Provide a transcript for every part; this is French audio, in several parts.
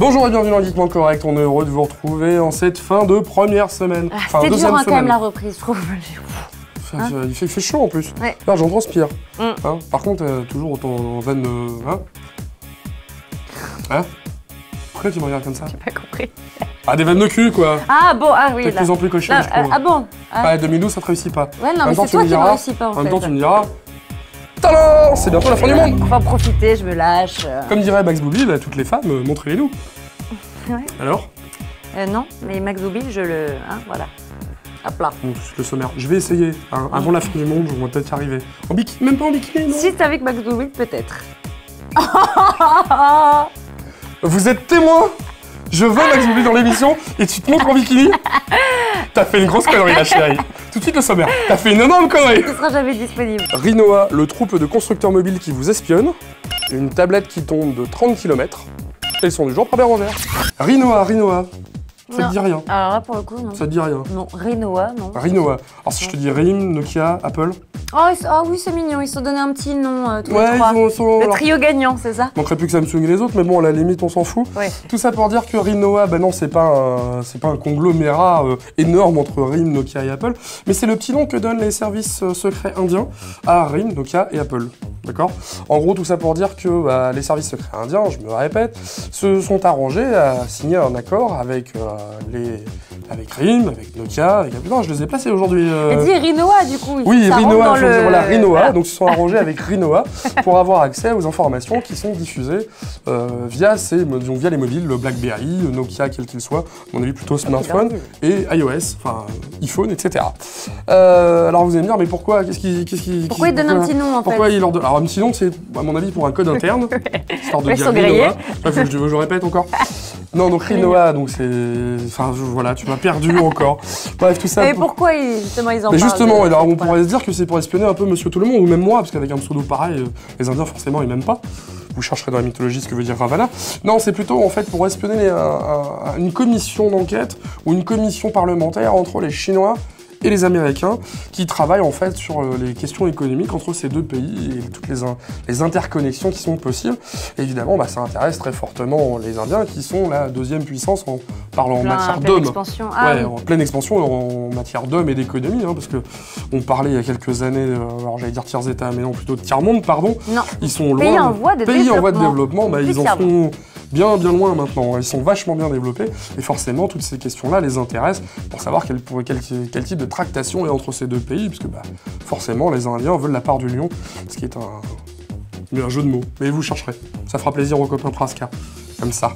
Bonjour et bienvenue dans Geekment Correct, on est heureux de vous retrouver en cette fin de première semaine. Enfin, c'était dur quand même la reprise, je trouve. Il fait chaud en plus. Ouais. Là j'en transpire. Hein, par contre, toujours autant veine... Hein pourquoi tu me regardes comme ça? J'ai pas compris. Ah, des veines de cul quoi. Ah bon, ah oui. T'es de plus en plus cochon, je trouve. Ah bon Ah, 2012 ça te réussit pas. Ouais, non, mais c'est toi qui ne réussis pas en fait. En même temps, tu me diras... Tadam, c'est bientôt la fin du monde. On va en profiter, je me lâche. Comme dirait Max Boublil, à toutes les femmes, montrez-les-nous. Ouais. Alors non, mais Max Boublil, je le... Hein, voilà. Hop là. Bon, le sommaire. Je vais essayer. Hein, avant la fin du monde, on va peut-être y arriver. En bikini, même pas en bikini, non? Si c'est avec Max Boublil, peut-être. Vous êtes témoin. Je veux Max Boublil dans l'émission et tu te montres en bikini. T'as fait une grosse connerie, la chérie. Tout de suite le sommaire. T'as fait une énorme connerie. Ce sera jamais disponible. Rinoa, le troupe de constructeurs mobiles qui vous espionne. Une tablette qui tombe de 30 km. Et le son du jour par Bérangère. Rinoa. Ça te dit rien? Alors là, pour le coup, non. Ça te dit rien? Non, Rinoa, non. Rinoa. Alors si je te dis RIM, Nokia, Apple. Oh oui, c'est mignon, ils se sont donné un petit nom, tous les trois. Le trio gagnant, c'est ça? Manquerait plus que Samsung et les autres, mais bon, à la limite, on s'en fout. Ouais. Tout ça pour dire que Rinoa, ben non, c'est pas un conglomérat énorme entre RIM, Nokia et Apple, mais c'est le petit nom que donnent les services secrets indiens à RIM, Nokia et Apple. D'accord? En gros, tout ça pour dire que les services secrets indiens, je me répète, se sont arrangés à signer un accord avec RIM, avec Nokia, avec Apple. Non, je les ai placés aujourd'hui. Et dis Rinoa, du coup. Oui, Rinoa, voilà, Rinoa. Voilà. Donc, ils se sont arrangés avec Rinoa pour avoir accès aux informations qui sont diffusées via les mobiles, le BlackBerry, Nokia, quel qu'il soit, à mon avis plutôt smartphone, et iOS, enfin iPhone, etc. Alors vous allez me dire, mais pourquoi Pourquoi il donne un petit nom en fait? Alors un petit nom, c'est à mon avis pour un code interne, histoire de dire Rinoa. Je répète encore. Non, donc Rinoa, donc c'est... Enfin, voilà, tu m'as perdu encore. Bref, tout ça... Mais pourquoi justement ils en parlent? Mais justement, alors on pourrait se dire que c'est pour espionner un peu Monsieur Tout-le-Monde, ou même moi, parce qu'avec un pseudo pareil, les Indiens forcément ils m'aiment pas. Vous chercherez dans la mythologie ce que veut dire Ravana. Non, c'est plutôt en fait pour espionner une commission d'enquête ou une commission parlementaire entre les Chinois et les Américains qui travaillent en fait sur les questions économiques entre ces deux pays et toutes les interconnexions qui sont possibles. Et évidemment, ça intéresse très fortement les Indiens qui sont la deuxième puissance en parlant en matière d'hommes. En pleine expansion en matière d'hommes et d'économie, hein, parce que on parlait il y a quelques années, alors j'allais dire tiers état, mais non, plutôt de tiers-monde, pardon. Non. Ils sont loin. Pays en voie de développement. Ils en sont bien loin maintenant. Ils sont vachement bien développés et forcément toutes ces questions-là les intéressent pour savoir quel type de tractation est entre ces deux pays, puisque forcément les Indiens veulent la part du lion, ce qui est un jeu de mots. Mais vous chercherez. Ça fera plaisir aux copains Praska. Comme ça.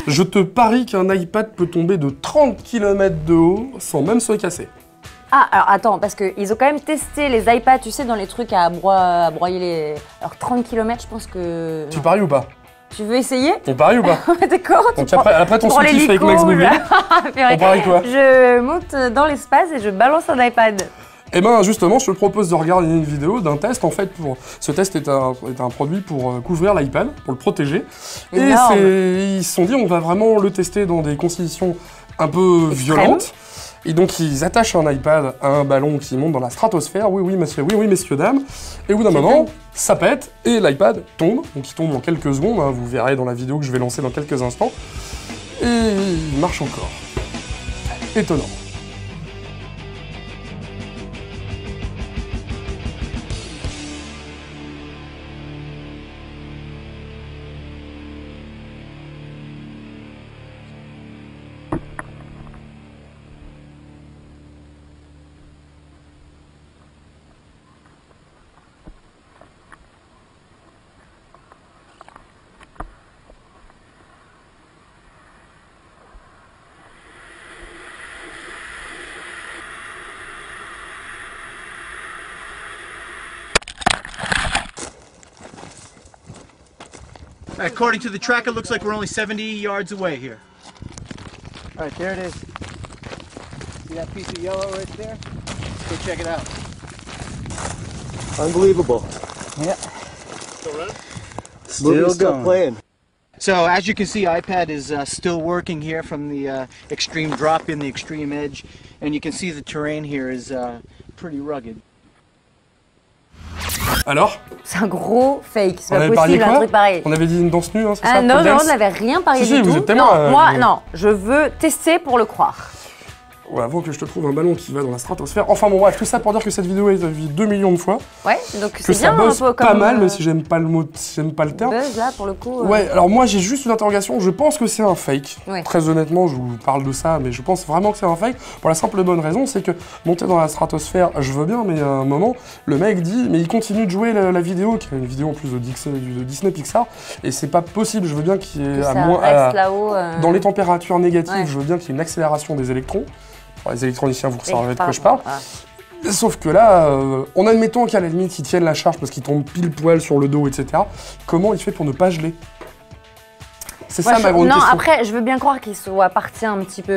Je te parie qu'un iPad peut tomber de 30 km de haut sans même se casser. Ah, alors attends, parce qu'ils ont quand même testé les iPads, tu sais, dans les trucs à broyer les... Alors 30 km, je pense que... Tu paries ou pas? Tu veux essayer? On parie ou pas? D'accord. Donc après ton soutif avec Max Boublil, on parie quoi? Je monte dans l'espace et je balance un iPad. Eh ben justement, je te propose de regarder une vidéo d'un test. En fait, ce test est un produit pour couvrir l'iPad, pour le protéger. Énorme. Et ils se sont dit, on va vraiment le tester dans des conditions un peu violentes. Et donc ils attachent un iPad à un ballon qui monte dans la stratosphère, oui messieurs, dames, et au bout d'un moment, ça pète, et l'iPad tombe, donc il tombe en quelques secondes, hein, vous verrez dans la vidéo que je vais lancer dans quelques instants, et il marche encore. Étonnant. According to the tracker, it looks like we're only 70 yards away here. All right, there it is. See that piece of yellow right there? Go check it out. Unbelievable. Yeah. Still running? Still playing. So as you can see, iPad is still working here from the extreme drop in, the extreme edge, and you can see the terrain here is pretty rugged. Alors? C'est un gros fake, c'est On pas avait parié possible un quoi? truc pareil. On avait dit une danse nue, hein, c'est Ah ça? non, Pole non, dance? on n'avait rien parié Si, du vous tout. êtes tellement, Non, moi, mais- non, je veux tester pour le croire. Ouais, avant que je te trouve un ballon qui va dans la stratosphère. Enfin bon, bref, tout ça pour dire que cette vidéo a été vue 2 millions de fois. Ouais, donc Que c'est ça bien un bosse peu comme pas mal, même si j'aime pas le mot, si j'aime pas le terme. buzz là pour le coup. Ouais, alors moi j'ai juste une interrogation, je pense que c'est un fake. Ouais. Très honnêtement, je vous parle de ça, mais je pense vraiment que c'est un fake. Pour la simple et bonne raison, c'est que monter dans la stratosphère, je veux bien, mais à un moment, le mec dit, mais il continue de jouer la vidéo, qui est une vidéo en plus de Disney Pixar, et c'est pas possible, je veux bien qu'il y ait Que à ça moins, reste là-haut. dans les températures négatives, Ouais. je veux bien qu'il y ait une accélération des électrons. Alors, les électroniciens, vous Et savez de quoi je parle. Ah. Sauf que là, en admettant qu'à la limite, ils tiennent la charge parce qu'ils tombent pile poil sur le dos, etc., comment il fait pour ne pas geler? C'est Moi, ça ma grande non, question. après, je veux bien croire qu'ils soient partis un petit peu,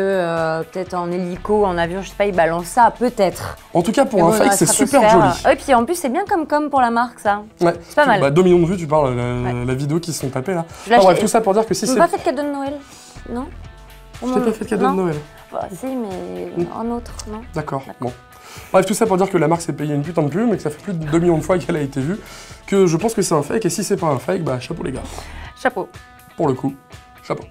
peut-être en hélico, en avion, je sais pas, ils balancent ça, peut-être. En tout cas, pour Mais un bon, dans fake, la c'est super stratosphère, joli. Et puis en plus, c'est bien comme pour la marque, ça. Ouais. C'est pas mal. Bah, 2 millions de vues, tu parles, Ouais. la vidéo qui se sont tapées là. Je l'ai Enfin, bref, acheté. tout ça pour dire que si Tu c'est. m'as pas fait de cadeau de Noël? Non? Je t'ai pas fait de cadeau de Noël. Bah, si, mais un autre, non? D'accord, bon. Bref, tout ça pour dire que la marque s'est payée une putain de pub, mais que ça fait plus de 2 millions de fois qu'elle a été vue, que je pense que c'est un fake, et si c'est pas un fake, bah chapeau les gars. Chapeau. Pour le coup, chapeau.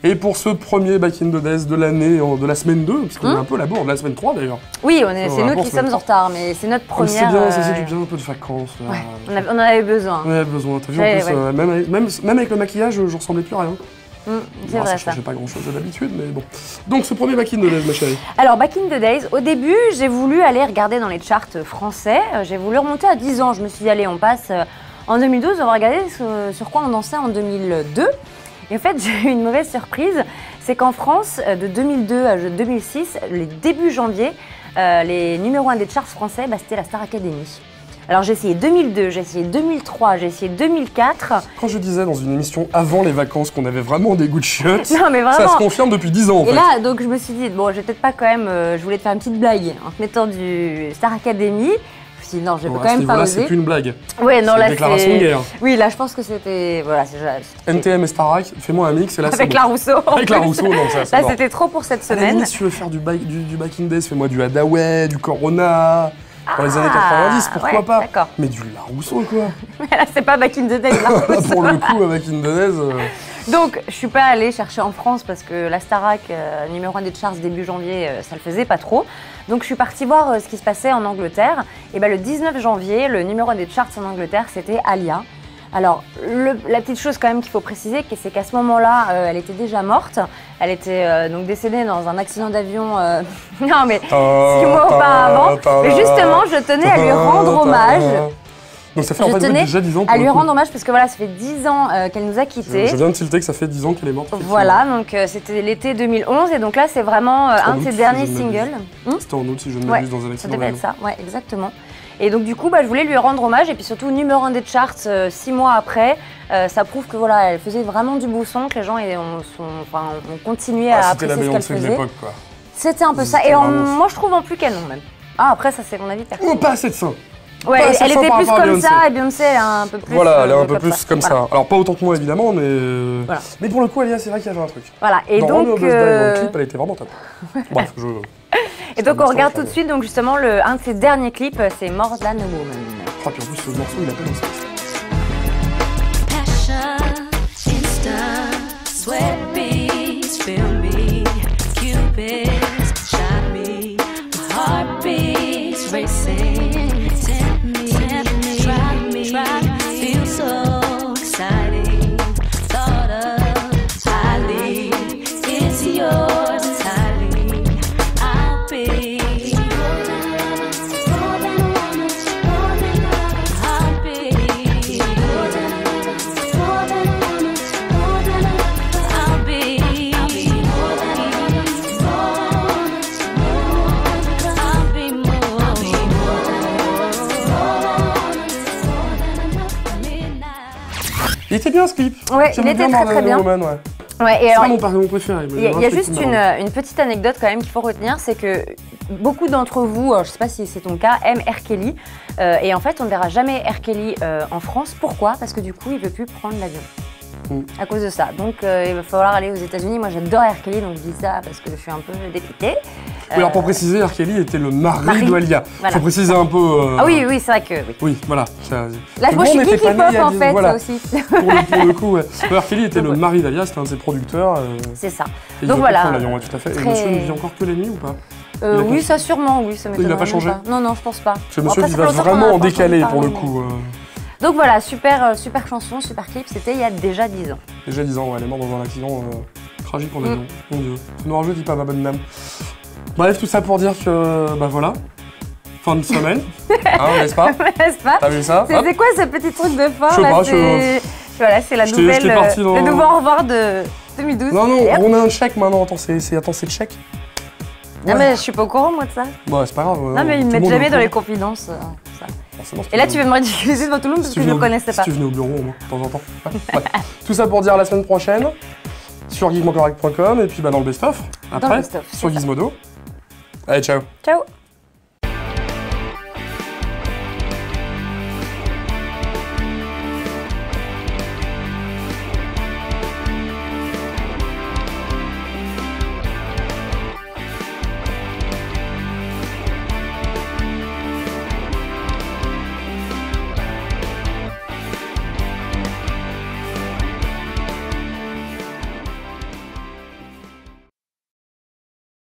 Et pour ce premier Back in the Days de l'année, de la semaine 2, parce qu'on est un peu à la bourre, de la semaine 3 d'ailleurs. Oui, On c'est va nous pour qui se sommes mettre. en retard, mais c'est notre Comme première. c'est bien, ça fait du bien, un peu de vacances. Là. Ouais, on en avait besoin. On avait besoin, t'as vu, Ouais, en plus, ouais. même avec le maquillage, je ressemblais plus à rien. C'est Bon, vrai ça ça. changeait pas grand chose d'habitude, mais bon. Donc ce premier Back in the Days, ma chérie. Alors, Back in the Days, au début, j'ai voulu aller regarder dans les charts français. J'ai voulu remonter à 10 ans. Je me suis dit, allez, on passe en 2012, on va regarder sur quoi on dansait en 2002. Et en fait, j'ai eu une mauvaise surprise. C'est qu'en France, de 2002 à 2006, les débuts janvier, les numéros 1 des charts français, bah, c'était la Star Academy. Alors j'ai essayé 2002, j'ai essayé 2003, j'ai essayé 2004. Quand je disais dans une émission avant les vacances qu'on avait vraiment des goûts de chiottes, Non mais ça vraiment. se confirme depuis 10 ans en Et fait. là, donc je me suis dit, bon, je vais peut-être pas quand même, je voulais te faire une petite blague en te mettant du Star Academy. Je me suis dit, non, je vais Bon, quand à ce même pas niveau-là, c'est oser. plus une blague. Ouais, non, c'est là une déclaration de guerre. Oui, là, je pense que c'était. Voilà, c'est. NTM et Starac, fais-moi un mix et là c'est Avec bon. la Rousseau. en Avec la plus. Rousseau, non, ça c'est Là, mort. c'était trop pour cette À la semaine. limite, si tu veux faire du Back in Days, fais-moi du Hadaway, du Corona, dans les années 90, pourquoi ouais, pas. d'accord. Mais du La Rousseau quoi. Là, c'est pas Back in the Days, là. Là, pour le coup, Back in the Days, Donc, je suis pas allée chercher en France parce que la Starac, numéro 1 des charts début janvier, ça le faisait pas trop. Donc, je suis partie voir ce qui se passait en Angleterre. Et ben, le 19 janvier, le numéro 1 des charts en Angleterre, c'était Alia. Alors, la petite chose quand même qu'il faut préciser, c'est qu'à ce moment-là, elle était déjà morte. Elle était donc décédée dans un accident d'avion. Non, mais 6 mois auparavant. Mais justement, je tenais à lui rendre hommage. Donc ça fait en Je fait tenais déjà 10 ans pour à le lui coup. rendre hommage parce que voilà, ça fait 10 ans qu'elle nous a quittés. Je viens de tilter que ça fait 10 ans qu'elle est morte. effectivement. Voilà, donc c'était l'été 2011 et donc là c'est vraiment un de août, ses si derniers je ne m'abuse. singles. C'était en août si je ne Ouais, m'abuse dans un ça accident devait être d'avion. ça, ouais, exactement. Et donc du coup, bah, je voulais lui rendre hommage et puis surtout numéro 1 des charts 6 mois après. Ça prouve que voilà, elle faisait vraiment du beau son, que les gens ont continué à C'était la apprécier ce qu'elle Beyoncé de faisait. l'époque quoi. C'était un peu ça. C'était Et vraiment- moi je trouve en plus canon même. Ah après ça c'est mon avis perso. Oh, pas assez de seins. Ouais, pas assez elle fort était par plus rapport à comme Beyoncé. ça et Beyoncé elle est un peu plus. Voilà, elle est un peu plus comme Voilà. ça. Alors pas autant que moi évidemment, mais Voilà. mais pour le coup, Alia, c'est vrai qu'il y avait un truc. Voilà. Et Dans donc. Romeo Must Die, dans le clip, elle était vraiment top. Bref, Et donc un on regarde instant, tout de suite donc justement un de ses derniers clips, c'est More Than a Woman. Ah, puis en plus, ce morceau, il appelle aussi. Passion, instant, sweat beats, feel me, Cupid, shot me, my heart beats racing, tempt me, try me, feel so exciting, thought of highly, it's yours entirely, I'll be. Il était bien ce clip. Ouais, J'aime il était bien très, très bien. Woman, ouais. Ouais, et C'est alors, pas mon préféré. mais il y a un truc juste qui m'a- une petite anecdote quand même qu'il faut retenir, c'est que beaucoup d'entre vous, alors je sais pas si c'est ton cas, aiment R. Kelly. Et en fait, on ne verra jamais R. Kelly en France. Pourquoi? Parce que du coup, il veut plus prendre l'avion. À cause de ça. Donc, il va falloir aller aux États-Unis. Moi, j'adore R. Kelly, donc je dis ça parce que je suis un peu dépitée. Oui, alors pour préciser, R. Kelly était le mari Mari. d'Alia. Voilà. Faut préciser un peu. Ah oui, oui, c'est vrai que oui. Oui, voilà. Là, moi, je suis geek hip-hop, en fait, voilà. ça aussi. Pour le coup, ouais. R. Kelly était le Ouais. mari d'Alia, c'était un de ses producteurs. C'est ça. Et Donc il voilà. a l'avion, ouais, tout à fait. Très- Et monsieur ne vit encore que la nuit ou pas? Oui, pas- ça sûrement, oui, ça m'étonnerait. Il a pas même changé? Non, non, je pense pas. Parce que monsieur Après, il ça va fait longtemps qu'on vraiment en a en pas décalé entendu pour le parler, coup. Donc voilà, super chanson, super clip, c'était il y a déjà 10 ans. Déjà 10 ans, ouais, elle est morte dans un accident tragique en avion. Mon Dieu. Ça nous rajeunit pas, ma bonne dame. Bref, tout ça pour dire que, bah voilà, fin de semaine, hein, n'est-ce pas? N'est-ce pas? T'as vu ça? Hop. C'est quoi ce petit truc de fin Je sais là? pas, Voilà, c'est la j'étais nouvelle, parti dans- le nouveau au revoir de 2012. Non, non, Et hop. on a un chèque maintenant. Attends, c'est le chèque? Non mais je suis pas au courant moi de ça. Bah, c'est pas grave. Non mais ils me mettent jamais dans les confidences. Ça. Forcément, Et là tu vas me ridiculiser devant tout le monde parce que je ne connaissais pas. Si tu venais au bureau, au moins, de temps en temps. Ouais. Bref. Tout ça pour dire à la semaine prochaine sur geekmancorrect.com et puis bah, dans le best-of. Après, best-of, c'est sur ça. Gizmodo. Allez, ciao. Ciao.